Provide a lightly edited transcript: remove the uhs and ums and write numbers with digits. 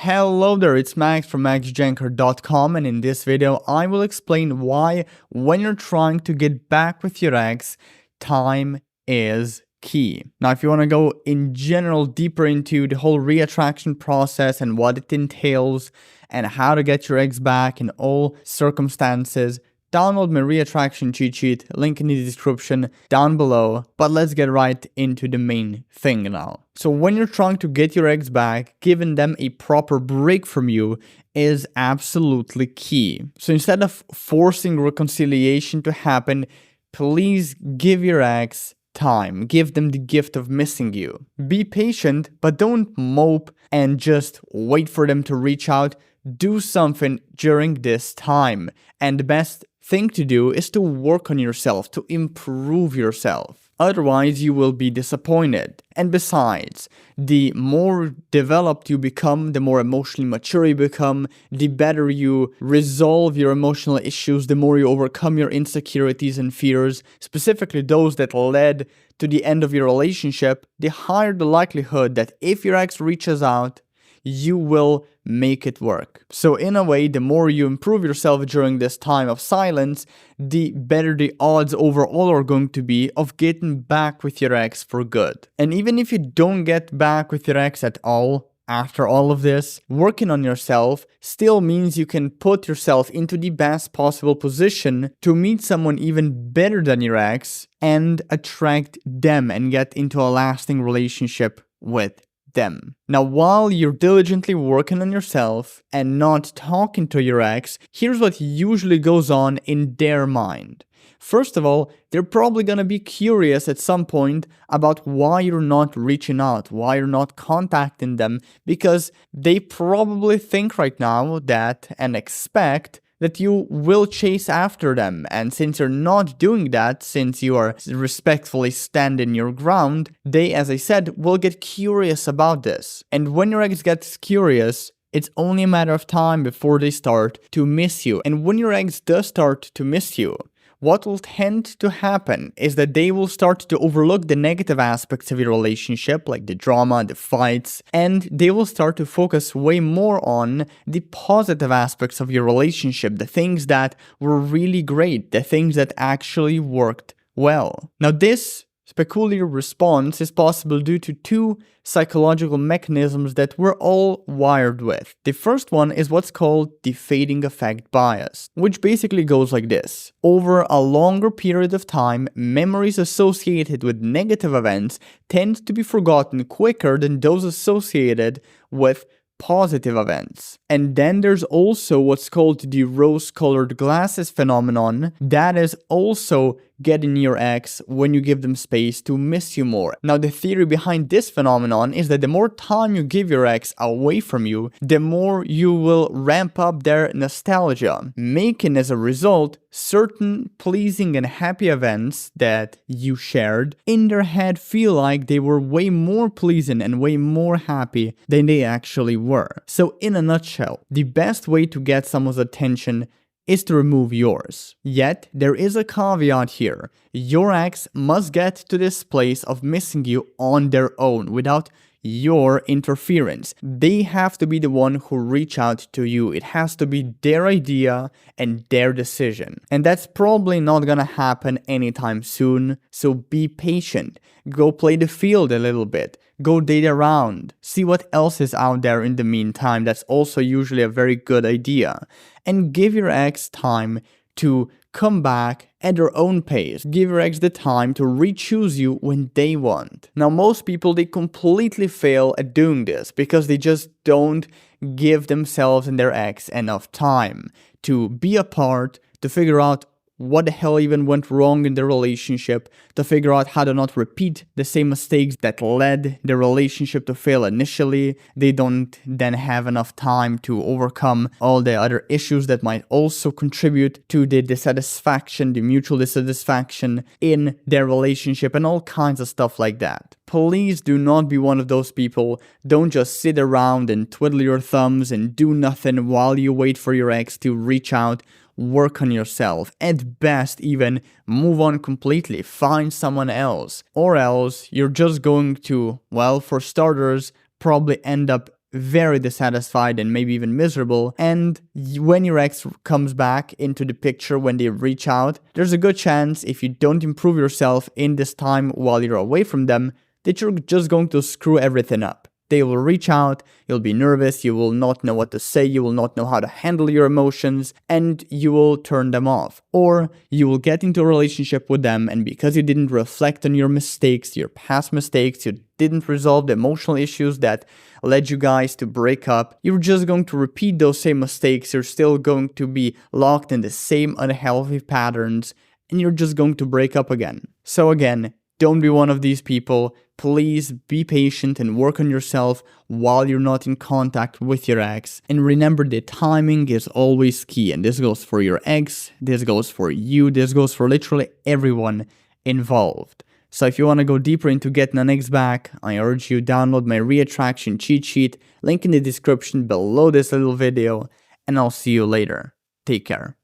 Hello there, it's Max from Jancar.com, and in this video I will explain why when you're trying to get back with your ex, time is key. Now if you want to go in general deeper into the whole reattraction process and what it entails and how to get your ex back in all circumstances, download my reattraction cheat sheet, link in the description down below. But let's get right into the main thing now. So when you're trying to get your ex back, giving them a proper break from you is absolutely key. So instead of forcing reconciliation to happen, please give your ex time. Give them the gift of missing you. Be patient, but don't mope and just wait for them to reach out. Do something during this time. And the best thing to do is to work on yourself, to improve yourself. Otherwise, you will be disappointed. And besides, the more developed you become, the more emotionally mature you become, the better you resolve your emotional issues, the more you overcome your insecurities and fears, specifically those that led to the end of your relationship, the higher the likelihood that if your ex reaches out, you will make it work. So in a way, the more you improve yourself during this time of silence, the better the odds overall are going to be of getting back with your ex for good. And even if you don't get back with your ex at all, after all of this, working on yourself still means you can put yourself into the best possible position to meet someone even better than your ex and attract them and get into a lasting relationship with them. Now, while you're diligently working on yourself and not talking to your ex, here's what usually goes on in their mind. First of all, they're probably gonna be curious at some point about why you're not reaching out, why you're not contacting them, because they probably think right now that and expect that you will chase after them. And since you're not doing that, since you are respectfully standing your ground, they, as I said, will get curious about this. And when your ex gets curious, it's only a matter of time before they start to miss you. And when your ex does start to miss you, what will tend to happen is that they will start to overlook the negative aspects of your relationship, like the drama, the fights, and they will start to focus way more on the positive aspects of your relationship, the things that were really great, the things that actually worked well. Now, this peculiar response is possible due to two psychological mechanisms that we're all wired with. The first one is what's called the fading effect bias, which basically goes like this. Over a longer period of time, memories associated with negative events tend to be forgotten quicker than those associated with positive events. And then there's also what's called the rose-colored glasses phenomenon that is also getting your ex when you give them space to miss you more. Now, the theory behind this phenomenon is that the more time you give your ex away from you, the more you will ramp up their nostalgia, making as a result certain pleasing and happy events that you shared in their head feel like they were way more pleasing and way more happy than they actually were. So in a nutshell, the best way to get someone's attention is to remove yours. Yet, there is a caveat here. Your ex must get to this place of missing you on their own, without your interference. They have to be the one who reach out to you. It has to be their idea and their decision. And that's probably not gonna happen anytime soon, so be patient. Go play the field a little bit. Go date around. See what else is out there in the meantime. That's also usually a very good idea. And give your ex time to come back at their own pace. Give your ex the time to re-choose you when they want. Now, most people, they completely fail at doing this because they just don't give themselves and their ex enough time to be apart, to figure out what the hell even went wrong in the relationship, to figure out how to not repeat the same mistakes that led the relationship to fail initially. They don't then have enough time to overcome all the other issues that might also contribute to the dissatisfaction, the mutual dissatisfaction in their relationship, and all kinds of stuff like that. Please do not be one of those people. Don't just sit around and twiddle your thumbs and do nothing while you wait for your ex to reach out. Work on yourself. At best, even move on completely. Find someone else. Or else, you're just going to, well, for starters, probably end up very dissatisfied and maybe even miserable. And when your ex comes back into the picture, when they reach out, there's a good chance if you don't improve yourself in this time while you're away from them, that you're just going to screw everything up. They will reach out, you'll be nervous, you will not know what to say, you will not know how to handle your emotions, and you will turn them off. Or you will get into a relationship with them, and because you didn't reflect on your mistakes, your past mistakes, you didn't resolve the emotional issues that led you guys to break up, you're just going to repeat those same mistakes, you're still going to be locked in the same unhealthy patterns, and you're just going to break up again. So again, don't be one of these people. Please be patient and work on yourself while you're not in contact with your ex. And remember that timing is always key. And this goes for your ex, this goes for you, this goes for literally everyone involved. So if you want to go deeper into getting an ex back, I urge you download my reattraction cheat sheet, link in the description below this little video, and I'll see you later. Take care.